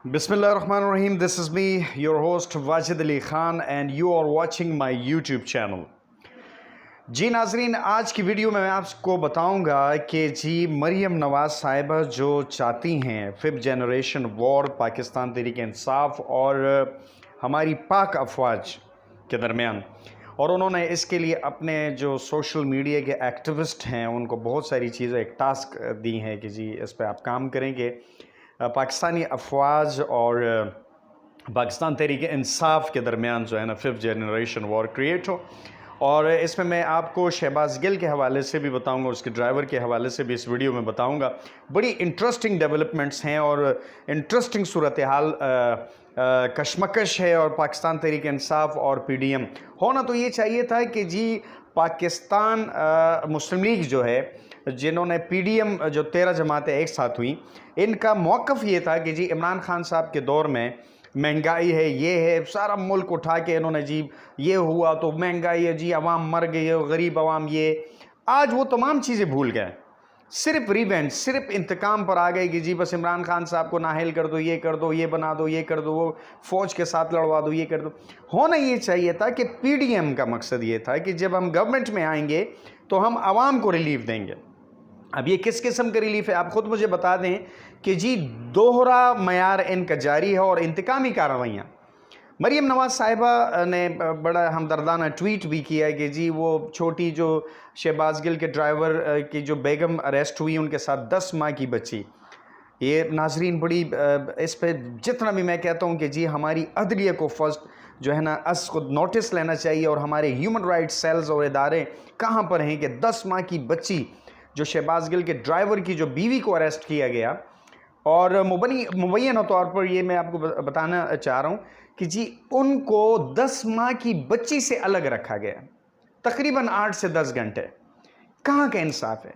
Bismillahirrahmanirrahim. This is me, your host Wajid Ali Khan, and you are watching my YouTube channel. जी नाजरीन, आज की video में मैं आपको बताऊंगा कि जी मरियम नवाज़ साहिबा जो चाहती हैं 5th generation war Pakistan Tehreek Insaf और हमारी पाक अफवाज के दरमियान, और उन्होंने इसके लिए अपने जो सोशल मीडिया के एक्टिविस्ट हैं उनको बहुत सारी चीज़ें एक टास्क दी हैं कि जी इस पर आप काम करेंगे, पाकिस्तानी अफवाज और पाकिस्तान तहरीक इंसाफ के दरमियान जो है ना 5th जनरेशन वॉर क्रिएट हो। और इसमें मैं आपको शहबाज गिल के हवाले से भी बताऊंगा, उसके ड्राइवर के हवाले से भी इस वीडियो में बताऊंगा। बड़ी इंटरेस्टिंग डेवलपमेंट्स हैं और इंटरेस्टिंग सूरत हाल कशमकश है, और पाकिस्तान तहरीक इंसाफ और PDM होना तो ये चाहिए था कि जी पाकिस्तान मुस्लिम लीग जो है, जिन्होंने PDM जो 13 जमातें एक साथ हुई, इनका मौक़िफ़ ये था कि जी इमरान खान साहब के दौर में महंगाई है, ये है, सारा मुल्क उठा के इन्होंने जी ये हुआ तो महंगाई है, जी अवाम मर गई है, गरीब अवाम ये। आज वो तमाम चीज़ें भूल गए, सिर्फ रिवेंज, सिर्फ इंतकाम पर आ गए कि जी बस इमरान खान साहब को नाहल कर दो, ये कर दो, ये बना दो, ये कर दो, वो फ़ौज के साथ लड़वा दो, ये कर दो। होना ये चाहिए था कि PDM का मकसद ये था कि जब हम गवर्नमेंट में आएंगे तो हम आवाम को रिलीफ देंगे। अब ये किस किस्म का रिलीफ है, आप ख़ुद मुझे बता दें कि जी दोहरा मयार इनका जारी है और इंतकामी कार्रवाइयाँ। मरियम नवाज़ साहिबा ने बड़ा हमदर्दाना ट्वीट भी किया है कि जी वो छोटी जो शहबाज गिल के ड्राइवर की जो बेगम अरेस्ट हुई, उनके साथ 10 माह की बच्ची। ये नाजरीन बड़ी इस पे जितना भी मैं कहता हूँ कि जी हमारी अदलिया को फर्स्ट जो है ना खुद नोटिस लेना चाहिए, और हमारे ह्यूमन राइट्स सेल्स और इदारे कहाँ पर हैं कि 10 माह की बच्ची जो शहबाज गिल के ड्राइवर की जो बीवी को अरेस्ट किया गया, और मुबैना तौर पर ये मैं आपको बताना चाह रहा हूँ कि जी उनको 10 माह की बच्ची से अलग रखा गया, तकरीबन 8 से 10 घंटे। कहाँ का इंसाफ है?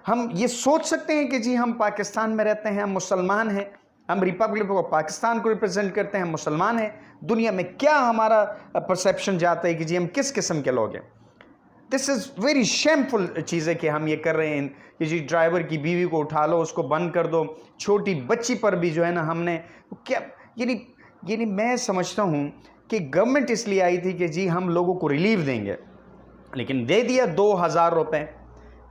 हम ये सोच सकते हैं कि जी हम पाकिस्तान में रहते हैं, हम मुसलमान हैं, हम रिपब्लिक ऑफ पाकिस्तान को रिप्रेजेंट करते हैं, मुसलमान हैं। दुनिया में क्या हमारा परसेप्शन जाता है कि जी हम किस किस्म के लोग हैं? दिस इज़ वेरी शेमफुल चीज़ें कि हम ये कर रहे हैं कि जी ड्राइवर की बीवी को उठा लो, उसको बंद कर दो, छोटी बच्ची पर भी जो है ना हमने क्या, यानी मैं समझता हूँ कि गवर्नमेंट इसलिए आई थी कि जी हम लोगों को रिलीफ देंगे, लेकिन दे दिया 2000 रुपये।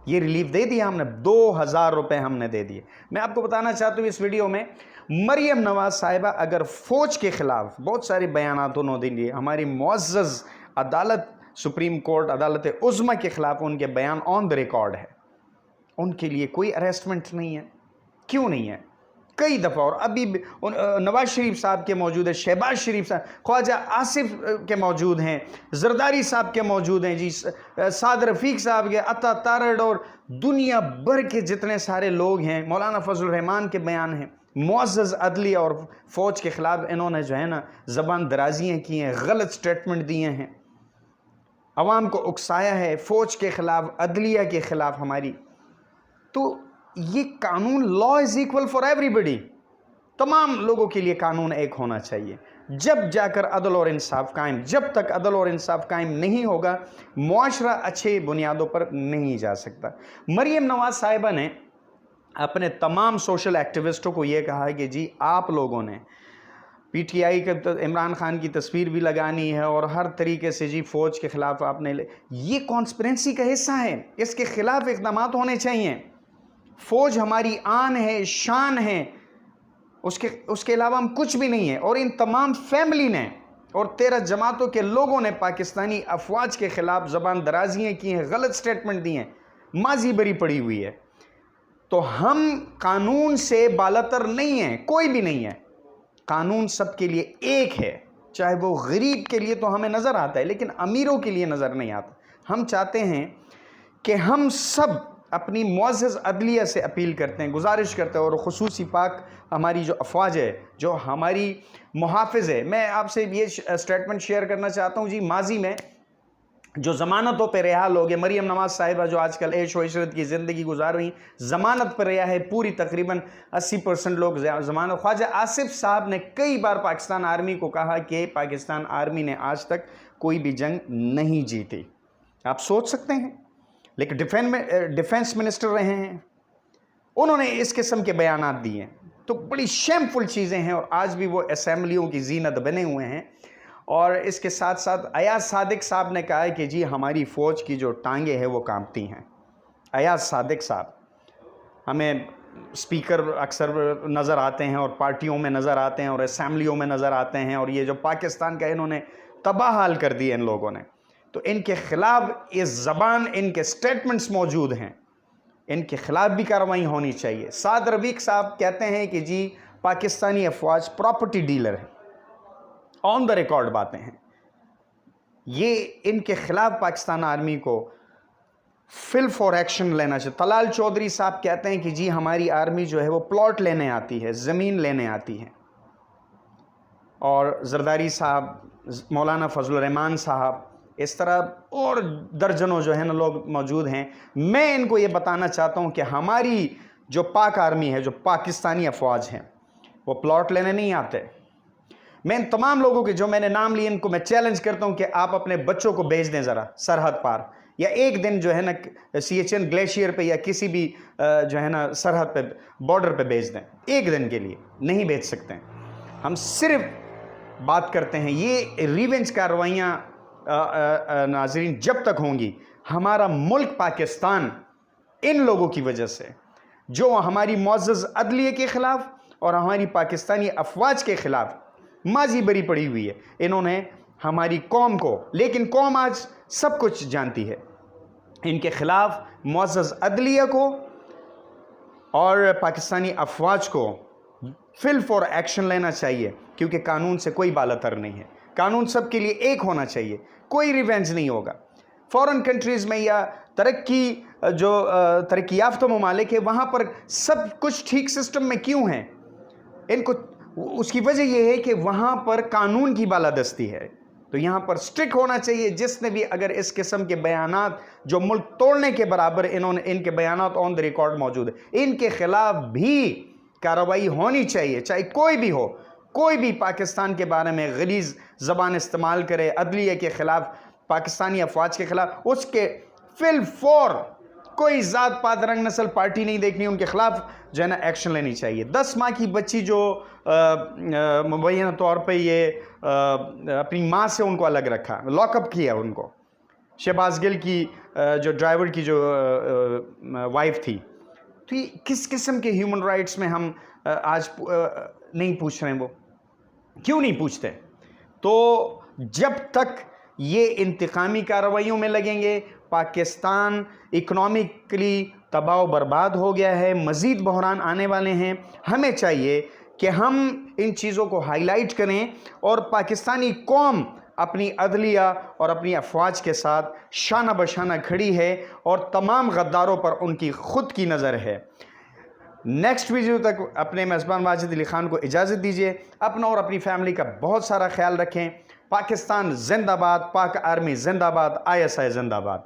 ये रिलीफ दे दिया हमने, 2000 रुपये हमने दे दिए। मैं आपको बताना चाहता हूँ इस वीडियो में, मरियम नवाज़ साहिबा अगर फ़ौज के ख़िलाफ़ बहुत सारे बयानात उन्होंने दिए, हमारी मुअज़्ज़ज़ अदालत सुप्रीम कोर्ट अदालत उज़्मा के ख़िलाफ़ उनके बयान ऑन द रिकॉर्ड है, उनके लिए कोई अरेस्टमेंट नहीं है। क्यों नहीं है? कई दफ़ा, और अभी नवाज शरीफ साहब के मौजूद है, शहबाज शरीफ साहब, ख्वाजा आसिफ के मौजूद हैं, जरदारी साहब के मौजूद हैं, जी साद रफ़ीक साहब के, अता तारड़, और दुनिया भर के जितने सारे लोग हैं, मौलाना फजल रहमान के बयान हैं। मुअज़्ज़ज़ अदलिया और फ़ौज के ख़िलाफ़ इन्होंने जो है ना ज़बान दराजियाँ की हैं, गलत स्टेटमेंट दिए हैं, अवाम को उकसाया है, फ़ौज के ख़िलाफ़, अदलिया के ख़िलाफ़ हमारी। तो ये कानून, law is equal for everybody, तमाम लोगों के लिए कानून एक होना चाहिए, जब जाकर अदल और इंसाफ कायम। जब तक अदल और इंसाफ कायम नहीं होगा, मुआशरा अच्छे बुनियादों पर नहीं जा सकता। मरियम नवाज़ साहिबा ने अपने तमाम सोशल एक्टिविस्टों को ये कहा है कि जी आप लोगों ने PTI का इमरान खान की तस्वीर भी लगानी है, और हर तरीके से जी फ़ौज के ख़िलाफ़ आपने ये कॉन्स्पिरेंसी का हिस्सा है, इसके ख़िलाफ़ इक़दाम होने चाहिए। फ़ौज हमारी आन है, शान है, उसके अलावा हम कुछ भी नहीं है। और इन तमाम फैमिली ने और 13 जमातों के लोगों ने पाकिस्तानी अफवाज के ख़िलाफ़ ज़बान दराजियाँ की हैं, गलत स्टेटमेंट दिए हैं, माजी बरी पड़ी हुई है। तो हम कानून से बालातर नहीं हैं, कोई भी नहीं है। कानून सबके लिए एक है, चाहे वो गरीब के लिए तो हमें नज़र आता है, लेकिन अमीरों के लिए नज़र नहीं आता। हम चाहते हैं कि हम सब अपनी मुअज़्ज़ज़ अदलिया से अपील करते हैं, गुजारिश करते हैं, और ख़ुसूसी पाक हमारी जो अफवाज है, जो हमारी मुहाफ़िज़ है। मैं आपसे ये स्टेटमेंट शेयर करना चाहता हूँ जी, माजी में जो ज़मानतों पर रिहा लोग हैं, मरियम नवाज़ साहिबा जो आजकल ऐश व इशरत की ज़िंदगी गुजार रही, ज़मानत पर रिहा है पूरी, तकरीबन 80% लोग ज़मानत। ख्वाजा आसिफ साहब ने कई बार पाकिस्तान आर्मी को कहा कि पाकिस्तान आर्मी ने आज तक कोई भी जंग नहीं जीती। आप सोच सकते हैं, लेकिन डिफेंस मिनिस्टर रहे हैं, उन्होंने इस किस्म के बयानात दिए। तो बड़ी शेमफुल चीज़ें हैं, और आज भी वो असम्बलियों की जीनत बने हुए हैं। और इसके साथ साथ अयाज सादिक साहब ने कहा है कि जी हमारी फ़ौज की जो टांगें हैं वो कांपती हैं। अयाज सादिक साहब हमें स्पीकर अक्सर नज़र आते हैं और पार्टियों में नज़र आते हैं और असम्बलियों में नज़र आते हैं, और ये जो पाकिस्तान का इन्होंने तबाह हाल कर दिया इन लोगों ने, तो इनके ख़िलाफ़ ये ज़बान, इनके स्टेटमेंट्स मौजूद हैं, इनके ख़िलाफ़ भी कार्रवाई होनी चाहिए। साद रफ़ीक साहब कहते हैं कि जी पाकिस्तानी अफवाज प्रॉपर्टी डीलर हैं, ऑन द रिकॉर्ड बातें हैं। ये इनके ख़िलाफ़ पाकिस्तान आर्मी को फिल फॉर एक्शन लेना चाहिए। तलाल चौधरी साहब कहते हैं कि जी हमारी आर्मी जो है वो प्लॉट लेने आती है, ज़मीन लेने आती है। और जरदारी साहब, मौलाना फजल रहमान साहब, इस तरह और दर्जनों जो है ना लोग मौजूद हैं। मैं इनको ये बताना चाहता हूँ कि हमारी जो पाक आर्मी है, जो पाकिस्तानी अफवाज हैं, वो प्लॉट लेने नहीं आते। मैं इन तमाम लोगों के जो मैंने नाम लिए, इनको मैं चैलेंज करता हूँ कि आप अपने बच्चों को भेज दें ज़रा सरहद पार, या एक दिन जो है ना CHN ग्लेशियर पे या किसी भी जो है ना सरहद पे, बॉर्डर पे भेज दें, एक दिन के लिए। नहीं भेज सकते हैं। हम सिर्फ बात करते हैं ये रिवेंज कार्रवाइयाँ नाज़रीन जब तक होंगी, हमारा मुल्क पाकिस्तान इन लोगों की वजह से, जो हमारी मुअज़्ज़ज़ अदलिये के ख़िलाफ़ और हमारी पाकिस्तानी अफवाज के ख़िलाफ़ माजी बरी पड़ी हुई है, इन्होंने हमारी कौम को, लेकिन कौम आज सब कुछ जानती है, इनके ख़िलाफ़ मुअज़्ज़ज़ अदलिया को और पाकिस्तानी अफवाज को फिल फॉर एक्शन लेना चाहिए, क्योंकि कानून से कोई बालातर नहीं है। कानून सब के लिए एक होना चाहिए, कोई रिवेंज नहीं होगा। फॉरेन कंट्रीज़ में या तरक्की याफ्ता ममालिक है, वहाँ पर सब कुछ ठीक सिस्टम में क्यों है? इनको उसकी वजह यह है कि वहाँ पर कानून की बालादस्ती है। तो यहाँ पर स्ट्रिक्ट होना चाहिए। जिसने भी अगर इस किस्म के बयानात जो मुल्क तोड़ने के बराबर इनके बयानात ऑन द रिकॉर्ड मौजूद है, इनके खिलाफ भी कार्रवाई होनी चाहिए, चाहे कोई भी हो। कोई भी पाकिस्तान के बारे में गलीज़ ज़बान इस्तेमाल करे अदलिया के ख़िलाफ़, पाकिस्तानी अफवाज के ख़िलाफ़, उसके फिल फॉर कोई ज़ात पात रंग नस्ल पार्टी नहीं देखनी, उनके ख़िलाफ़ जो है ना एक्शन लेनी चाहिए। 10 माह की बच्ची जो मुबैना तौर पे ये अपनी माँ से उनको अलग रखा, लॉकअप किया उनको। शहबाज गिल की जो ड्राइवर की जो वाइफ थी, तो ये किस किस्म के ह्यूमन राइट्स में हम आज नहीं पूछ रहे हैं? वो क्यों नहीं पूछते? तो जब तक ये इंतकामी कार्रवाइयों में लगेंगे, पाकिस्तान इकनॉमिकली तबाह बर्बाद हो गया है, मज़ीद बहरान आने वाले हैं। हमें चाहिए कि हम इन चीज़ों को हाईलाइट करें और पाकिस्तानी कौम अपनी अदलिया और अपनी अफवाज के साथ शाना बशाना खड़ी है और तमाम गद्दारों पर उनकी खुद की नज़र है। नेक्स्ट वीडियो तक अपने मेज़बान वाजिद अली ख़ान को इजाज़त दीजिए। अपना और अपनी फैमिली का बहुत सारा ख्याल रखें। पाकिस्तान जिंदाबाद, पाक आर्मी जिंदाबाद, ISI जिंदाबाद।